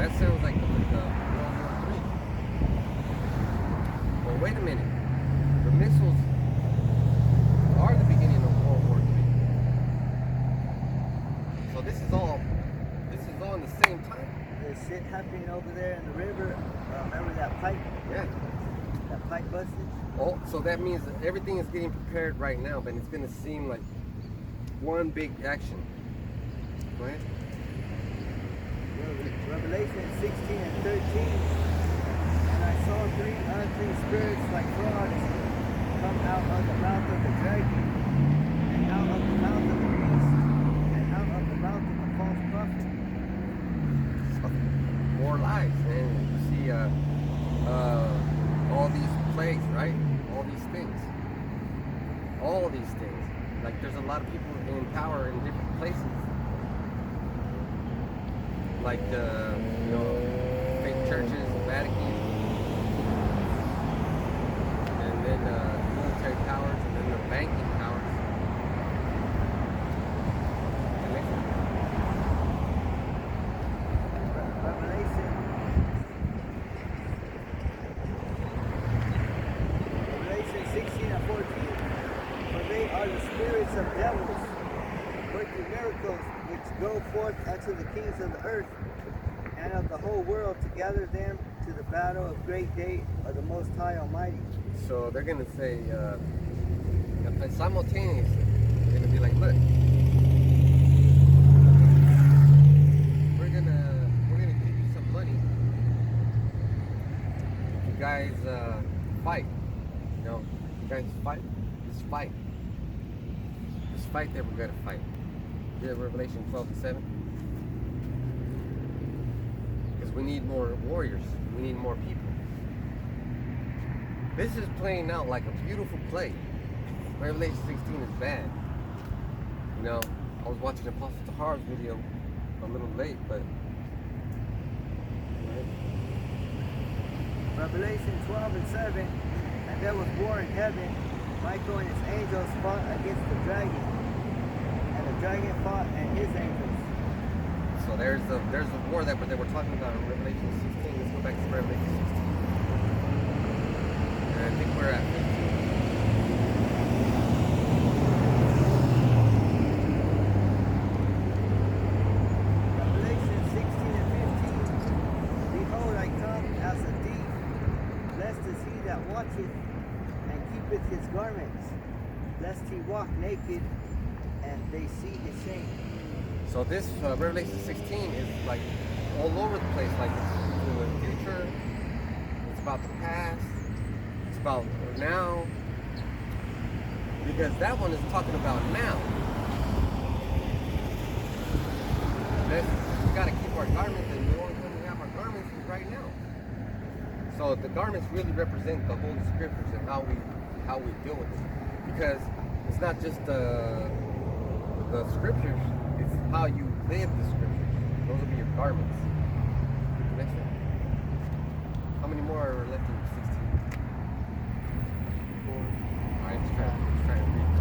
that sounds like the World War III. Well, wait a minute. The missiles are the beginning of World War III. So this is all in the same time. There's shit happening over there in the river. Remember that pipe? Yeah. That pipe busted? Oh, so that means that everything is getting prepared right now, but it's going to seem like one big action. Go ahead. Revelation 16 and 13. And I saw three unclean spirits like frogs come out of the mouth of the dragon, and out of the mouth of the beast, and out of the mouth of the false prophet. More lies, man. You see all these plagues, right? All these things. All these things. Like there's a lot of people in power in different places. Like fake churches, the Vatican, and then military powers, and then the banking powers. Revelation 16 and 14. For they are the spirits of devils, working miracles, which go forth unto the kings of the earth and of the whole world to gather them to the battle of great day of the Most High Almighty. So they're gonna say simultaneously. They're gonna be like, look, we're gonna give you some money. You guys fight. You know, you guys fight. This fight. This fight that we're gonna fight. Yeah, Revelation 12 and 7. Because we need more warriors. We need more people. This is playing out like a beautiful play. Revelation 16 is bad. You know, I was watching Apostle Tahar's video a little late, but Revelation 12 and 7. And there was war in heaven. Michael and his angels fought against the dragon. And the dragon fought and his angels. so there's a war that they were talking about in Revelation 16. Let's go back to Revelation 16. And I think we're at 15. Revelation 16 and 15. Behold, I come as a thief. Blessed is he that watcheth and keepeth his garments, lest he walk naked and they see his shame. So this Revelation 16 is like all over the place. Like it's in the future, it's about the past, it's about now. Because that one is talking about now. We got to keep our garments, and the only time we have our garments is right now. So the garments really represent the Holy Scriptures and how we deal with it. Because it's not just the Scriptures, it's how you live the Scriptures. Those will be your garments. Next one. How many more are left in 16? 4. All right, let's try to read.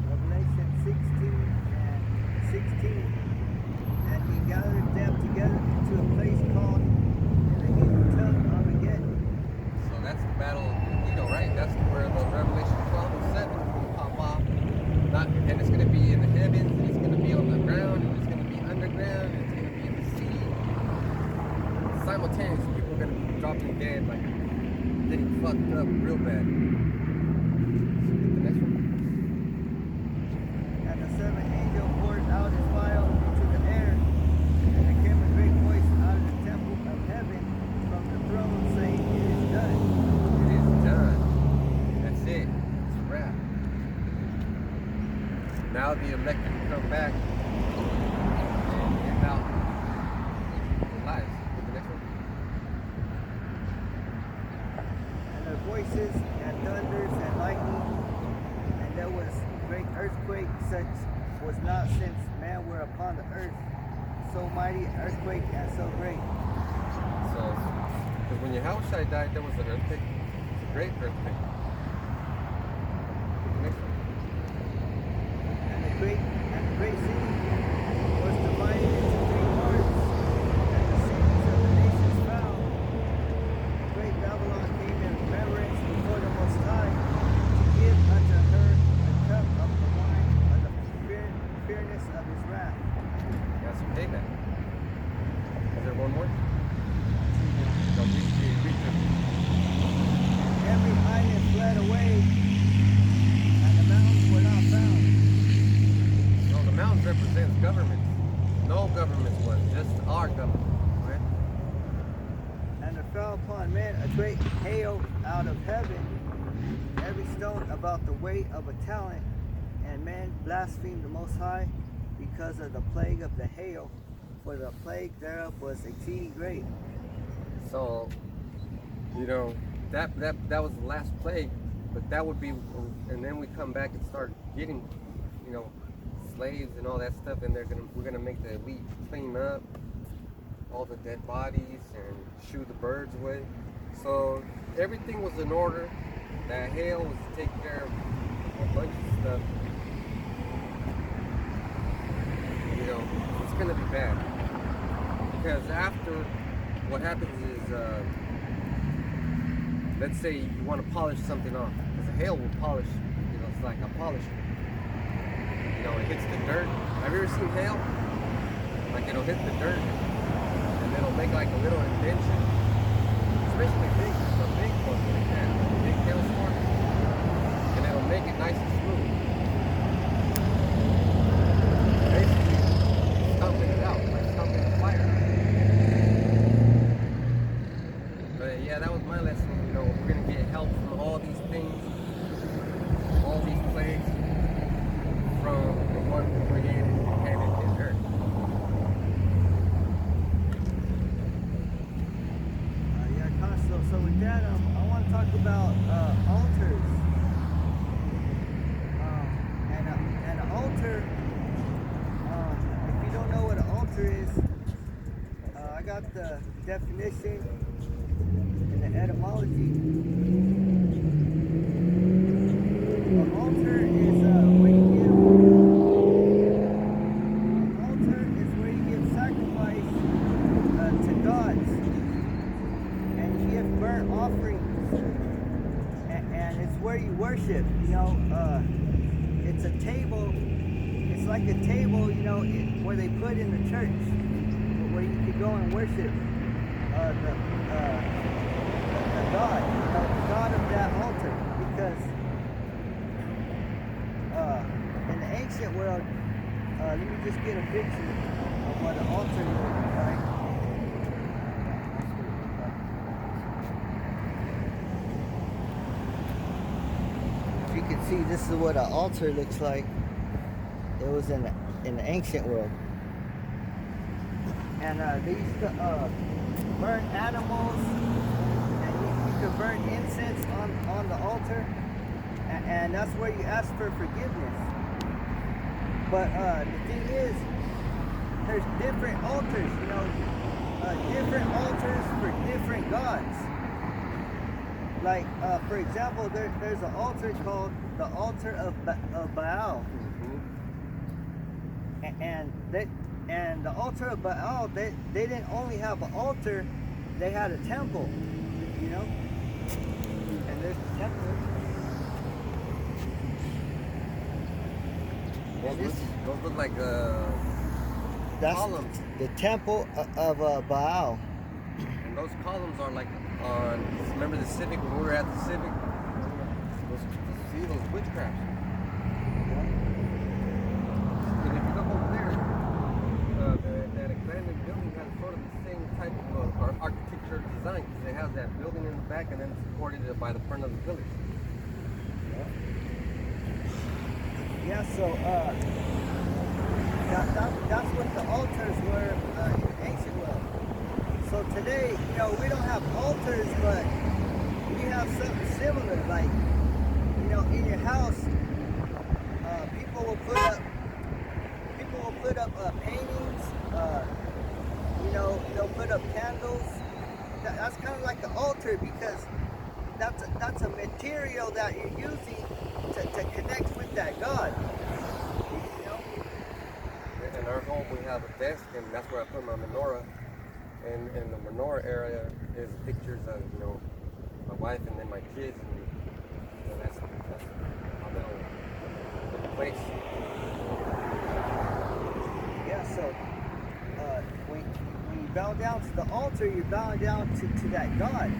Revelation 16 and 16. And he gathered them together into a place called in the Hebrew tongue Armageddon. So that's the battle of Megiddo, right? That's where the Revelation 12 and 7 is going to pop off. And it's going to be in the heavens, and it's going to be on the ground, and it's going to be underground, and it's going to be in the sea. Simultaneously, people are going to be dropping dead, like getting fucked up real bad. The next one. And the seventh angel poured out his vial into the air, and there came a great voice out of the temple of heaven from the throne, saying, It is done. It is done. That's it. It's a wrap. Now the elect can come back and give out their lives. The next one. And their voices and thunders and lightning, and there was great earthquake, such was not since men were upon the earth. So mighty an earthquake and so great. So, because when Yahushua died, there was an earthquake. It's a great earthquake. The next one. And the great city was divided into three governments. No governments was, just our government. Right? And there fell upon man a great hail out of heaven, every stone about the weight of a talent, and man blasphemed the Most High because of the plague of the hail, for the plague thereof was exceeding great. So, that was the last plague, but that would be, and then we come back and start getting, slaves and all that stuff, and we're gonna make the elite clean up all the dead bodies and shoo the birds away. So everything was in order. That hail was to take care of a bunch of stuff. It's gonna be bad because after what happens is, let's say you want to polish something off, because the hail will polish. It's like a polisher. It hits the dirt. Have you ever seen hail? Like it'll hit the dirt and it'll make like a little indentation. Especially a big one like that, a big hailstorm, and it'll make it nice and smooth. Basically, stomping it out, like stomping the fire. But yeah, that was my lesson. We're gonna get help from all these things, all these plagues, from the one who created heaven and earth. So with that, I want to talk about altars. And an altar, if you don't know what an altar is, I got the definition and the etymology. An altar is where you give sacrifice to gods. Burnt offerings, and it's where you worship. It's a table. It's like a table, where they put in the church, where you could go and worship the God, the God of that altar. Because in the ancient world, let me just get a picture of what an altar looks like. You can see this is what an altar looks like. It was in the ancient world, and they used to burn animals, and you could burn incense on the altar, and that's where you ask for forgiveness. But the thing is, there's different altars, different altars for different gods. Like, for example, there's an altar called the altar of Baal. Mm-hmm. And the altar of Baal, they didn't only have an altar, they had a temple, And there's the temple. Those look like columns. The temple of Baal. And those columns are like remember the Civic, when we were at the Civic? Those witchcrafts. And if you look over there, that abandoned building has sort of the same type of architecture design, because it has that building in the back and then it's supported by the front of the village. Yeah, so that's what the altars were in the ancient world. So today, we don't have altars, but we have something similar. Like, in your house, people will put up paintings. They'll put up candles. That's kind of like an altar, because that's a material that you're using to connect with that God. In our home, we have a desk, and that's where I put my menorah. And in the menorah area is pictures of, my wife and then my kids, and that's our little place. Yeah, so when you bow down to the altar, you're bowing down to that God,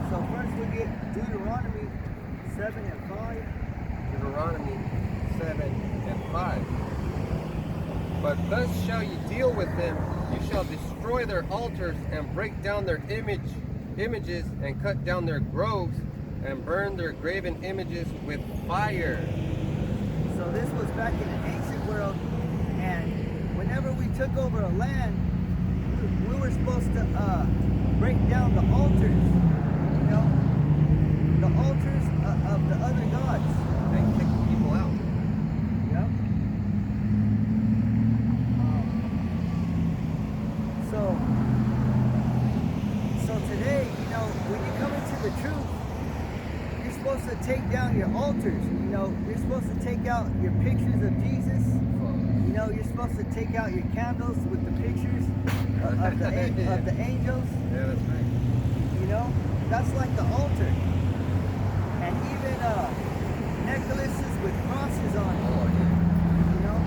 So first we get Deuteronomy 7 and 5. Deuteronomy 7 and 5. But thus shall ye deal with them. You shall destroy their altars and break down their images and cut down their groves and burn their graven images with fire. So this was back in the ancient world, and whenever we took over a land, we were supposed to break down the altars, you know, the altars of the other gods. And kick people out. Yep. So today, you know, when you come into the truth, you're supposed to take down your altars. You know, you're supposed to take out your pictures of Jesus. You know, you're supposed to take out your candles with the pictures of the angels. Yeah, that's right. You know, that's like the altar. And even necklaces with crosses on it. Oh, yeah. You know.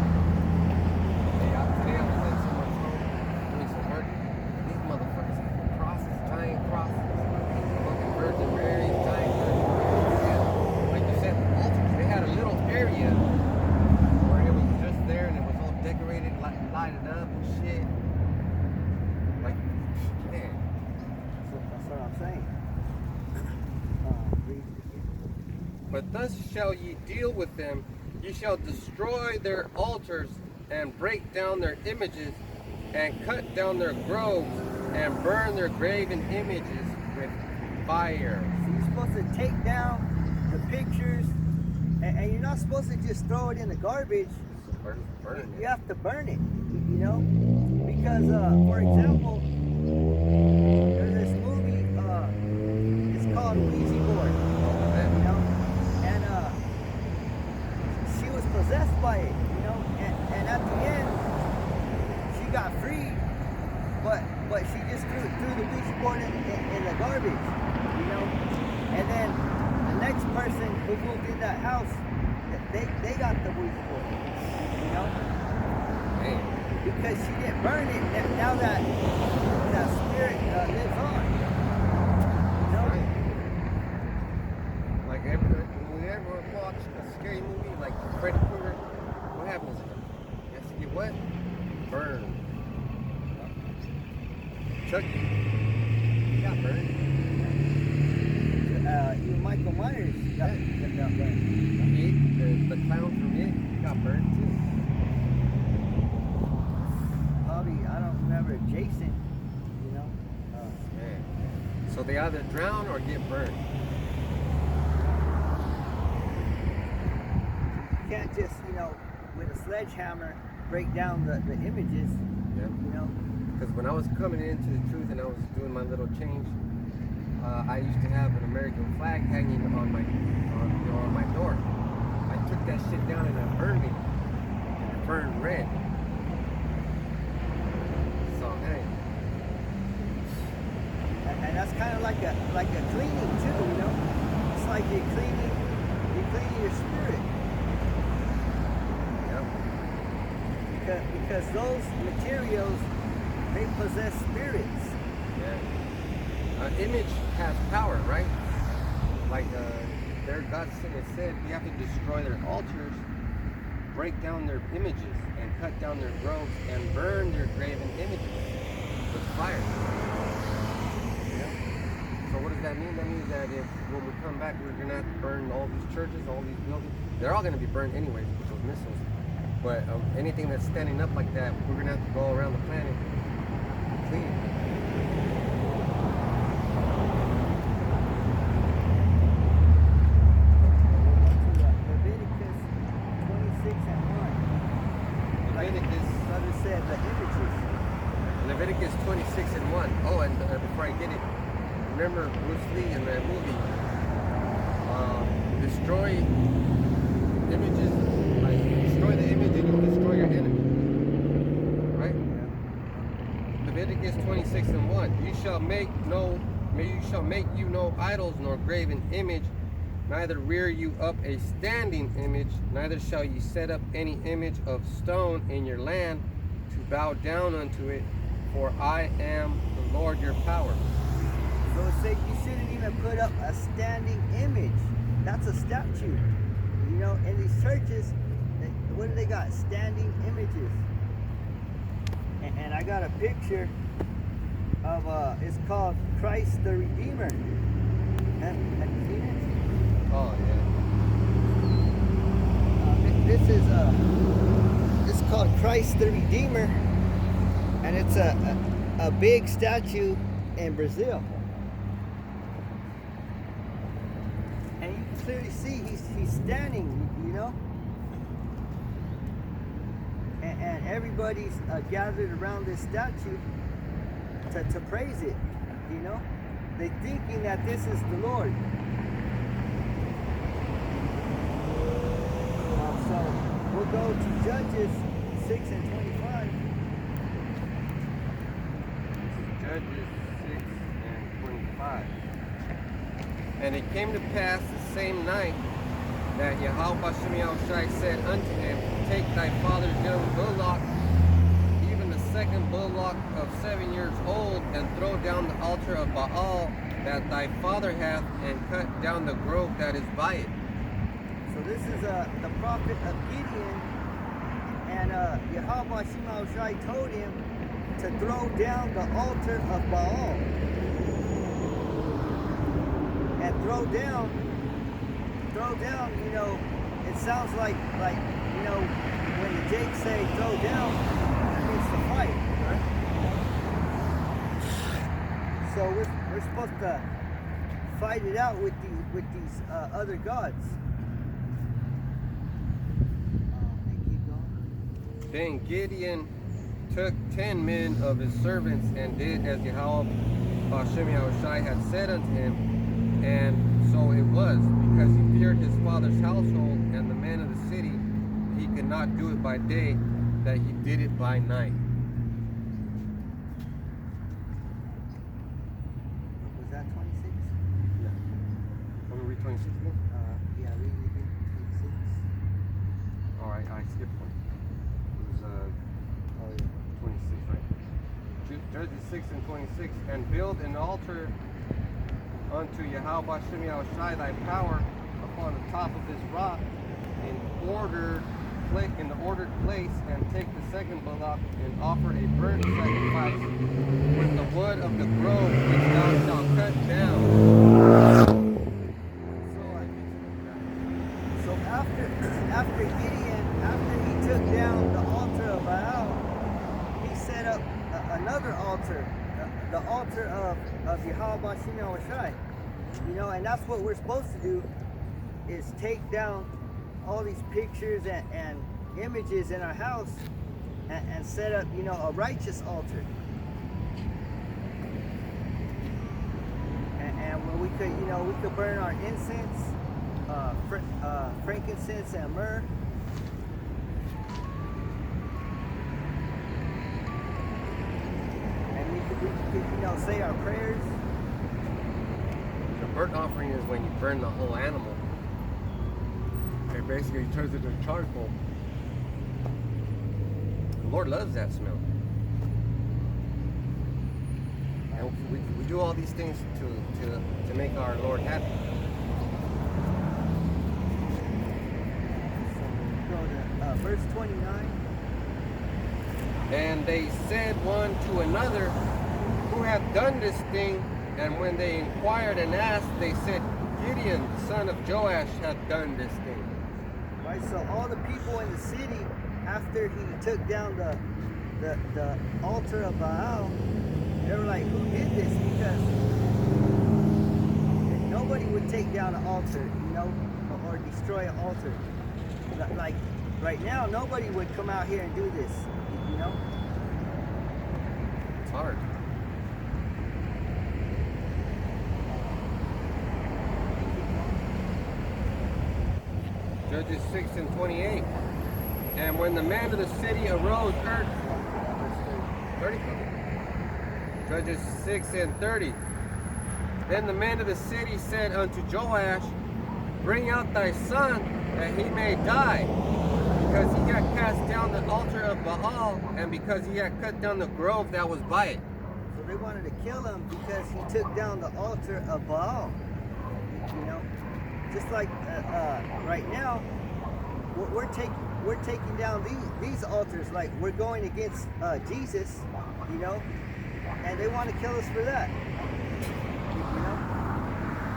Today I was at someone's home doing some work. These motherfuckers have crosses, giant crosses. Fucking Virgin Mary's, giant Virgin Mary's. And like you said, altars. They had a little area where it was just there and it was all decorated, lighted up and shit. Like, man. That's what I'm saying. Read it again. But thus shall ye deal with them. Ye shall destroy their altars and break down their images and cut down their groves and burn their graven images with fire. So you're supposed to take down the pictures, and you're not supposed to just throw it in the garbage. Burn You it. have to burn it, you know? Because, for example, there's this movie, it's called Ouija Board, you know? And she was possessed by it, you know? And at the end, she got freed, but she just threw the Ouija board in the garbage, you know? And then the next person who moved in that house, they got the Ouija board, you know? Man. Because she didn't burn it, and now that spirit lives on. You know? Right. Like when we ever watch a scary movie like Freddy Krueger, what happens to him? He has to get what? Burned. Chucky, he got burned. Even Michael Myers got burned. It, the clown from It, he got burned too. Probably, I don't remember Jason, you know? Man. So they either drown or get burned. You can't just, you know, with a sledgehammer break down the images, Yeah. you know? Because when I was coming into the truth and I was doing my little change, I used to have an American flag hanging on my door. I took that shit down and I burned it. It burned red. So hey, And that's kind of like a cleaning too, you know? It's like you're cleaning your spirit. yep. Because those materials, they possess spirits. Yeah. Image has power, right? Like their God said, we have to destroy their altars, break down their images, and cut down their groves, and burn their graven images with fire. Yeah. So what does that mean? That means that if when we come back, we're gonna have to burn all these churches, all these buildings. They're all gonna be burned anyways with those missiles. But anything that's standing up like that, we're gonna have to go around the planet and clean it. Leviticus 26 and 1. Leviticus Brother said the images. Leviticus 26 and 1. Oh, and before I get it, remember Bruce Lee in that movie, destroy images, like destroy the image and you'll destroy your enemy. Right? Leviticus 26 and 1. You shall make you no idols nor graven image, neither rear you up a standing image, neither shall you set up any image of stone in your land to bow down unto it, for I am the Lord your power. So it said you shouldn't even put up a standing image. That's a statue. You know, in these churches, what do they got? Standing images. And I got a picture of it's called Christ the Redeemer. Have you seen it? Oh yeah. This is it's called Christ the Redeemer, and it's a big statue in Brazil. And you can clearly see he's standing, you know. And everybody's gathered around this statue to praise it, you know. They're thinking that this is the Lord. So we'll go to Judges 6 and 25. Judges 6 and 25. And it came to pass the same night that Yahweh Shai said unto him, Take thy father's young bullock, even the second bullock of 7 years old, and throw down the altar of Baal that thy father hath, and cut down the grove that is by it. So this is the prophet of Gideon, and Yahweh Shai told him to throw down the altar of Baal. And throw down, you know, it sounds like, you know, when the Jakes say throw down, that means to fight, right? So we're supposed to fight it out with these other gods. And keep going. Then Gideon took 10 men of his servants, and did as Yahweh Shai had said unto him. And so it was, because he feared his father's household and the men of the city, he could not do it by day, that he did it by night. Was that 26? Yeah. Want me to read 26 again? Yeah, read it again. 26. Alright, I skipped one. It was 26, right? Judges 6 and 26. And build an altar unto Yahweh Shai thy power upon the top of this rock in the ordered place, and take the second bullock and offer a burnt sacrifice with the wood of the grove which thou shalt cut down. So after Gideon, after he took down the altar of Baal, he set up another altar, the altar of Yahweh Shai. You know, and that's what we're supposed to do, is take down all these pictures and images in our house and set up, you know, a righteous altar. And when we could burn our incense, frankincense and myrrh. And we could, you know, say our prayers. The burnt offering is when you burn the whole animal. It basically turns into charcoal. The Lord loves that smell. And we do all these things to make our Lord happy. So go to verse 29. And they said one to another, Who hath done this thing? And when they inquired and asked, they said, Gideon, son of Joash, hath done this thing. Right, so all the people in the city, after he took down the altar of Baal, they were like, who did this? Because nobody would take down an altar, you know, or destroy an altar. Like right now, nobody would come out here and do this, you know? It's hard. Judges 6 and 28. And when the man of the city arose, 30. Judges 6 and 30. Then the man of the city said unto Joash, Bring out thy son, that he may die, because he had cast down the altar of Baal, and because he had cut down the grove that was by it. So they wanted to kill him because he took down the altar of Baal. You know, just like right now, we're taking we're taking down these altars, like we're going against Jesus, you know, and they want to kill us for that. You know?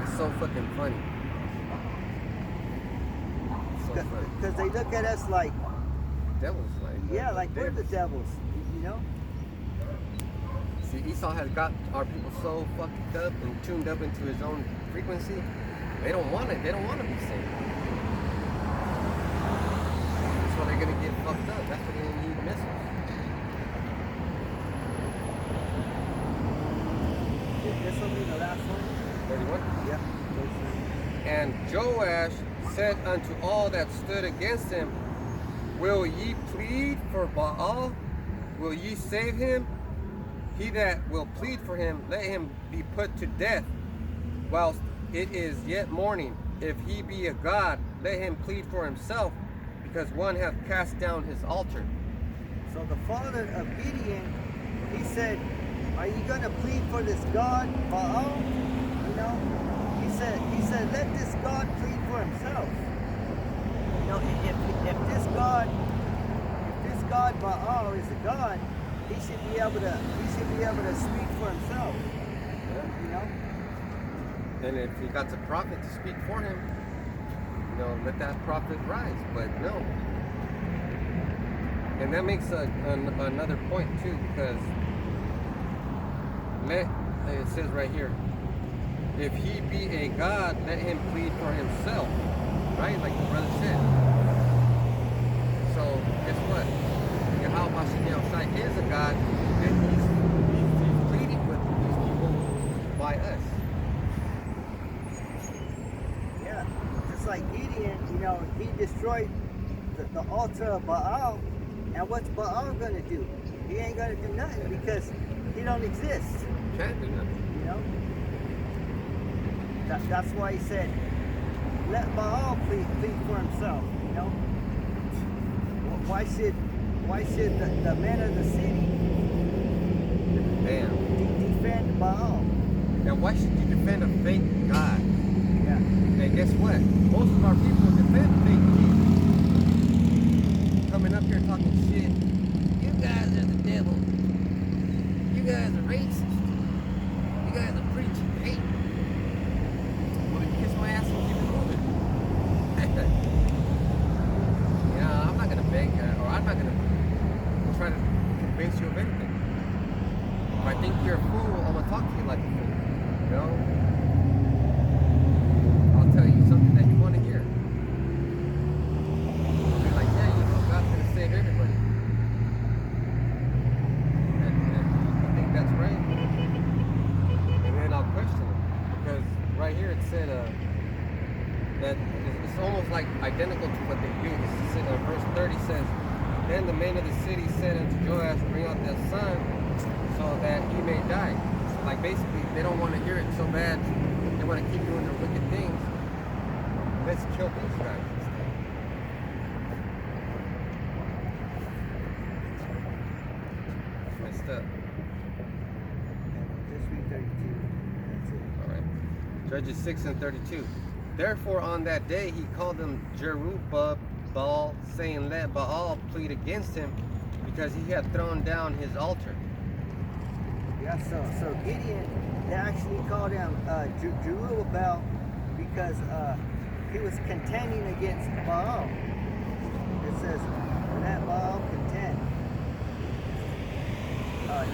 It's so fucking funny. So funny. Because they look at us like, Devils, like yeah, like we're the devils. devils, you know? See, Esau has got our people so fucked up and tuned up into his own frequency. They don't want it. They don't want to be saved. That's why they're gonna get fucked up. That's why they need missiles. This will be the last one. 31. Yeah. And Joash said unto all that stood against him, Will ye plead for Baal? Will ye save him? He that will plead for him, let him be put to death, whilst it is yet morning. If he be a god, let him plead for himself, because one hath cast down his altar. So the father of Gideon, he said, are you going to plead for this god, Baal? You know, he said, let this god plead for himself. You know, if this god Baal is a god, he should be able to speak for himself. You know? And if he got a prophet to speak for him, you know, let that prophet rise. But no. And that makes another point too, because it says right here, if he be a god, let him plead for himself. Right? Like the brother said. So guess what? Yahweh Shai is a god, and he's pleading with these people by us. Yeah, just like Gideon, you know, he destroyed the altar of Baal, and what's Baal gonna do? He ain't gonna do nothing because he don't exist. Can't do nothing. You know, that's why he said, let Baal plead for himself. You know, why should the men of the city defend Baal? And why should you defend a fake God? Yeah. And guess what? Most of our people defend fake Jesus. Coming up here talking shit. You guys are the devil. You guys are racist. You guys are preaching hate. Well, then kiss my ass and keep it moving. Yeah, I'm not gonna beg or I'm not gonna try to convince you of anything. If I think you're a fool, I'm gonna talk to you like a fool. You know? I'll tell you something that you want to hear. I'll be like, yeah, you know, God's gonna save everybody. And I think that's right. And then I'll question it. Because right here it said that it's almost like identical to what they do. Verse 30 says, Then the men of the city said unto Joash, Bring out their son, so that he may die. Like basically, they don't want to hear it so bad. They want to keep doing their wicked things. Let's kill these guys instead. That's messed up. Just read 32. That's it. All right. Judges 6 and 32. Therefore, on that day he called them Jerubbaal, saying, Let Baal plead against him, because he had thrown down his altar. Yeah, so Gideon, they actually called him Jerubbaal because he was contending against Baal. It says, let Baal contend.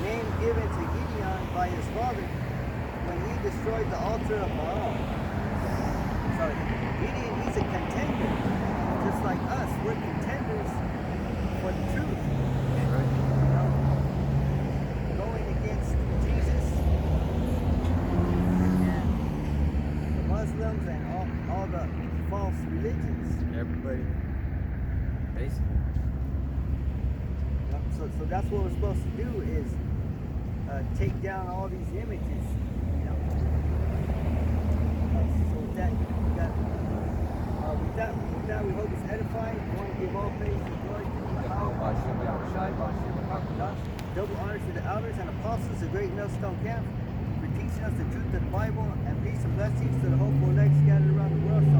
Name given to Gideon by his father when he destroyed the altar of Baal. So Gideon, he's a contender. Just like us, we're contenders for the truth. Right? You know, going against Jesus and the Muslims and all the false religions. Everybody. Basically. So that's what we're supposed to do is take down all these images. You know. So with that, we hope it's edifying. We want to give all praise and glory to Yahweh. Double honors to the elders and apostles of Great Millstone Camp for teaching us the truth of the Bible, and peace and blessings to the hopeful elect scattered around the world. So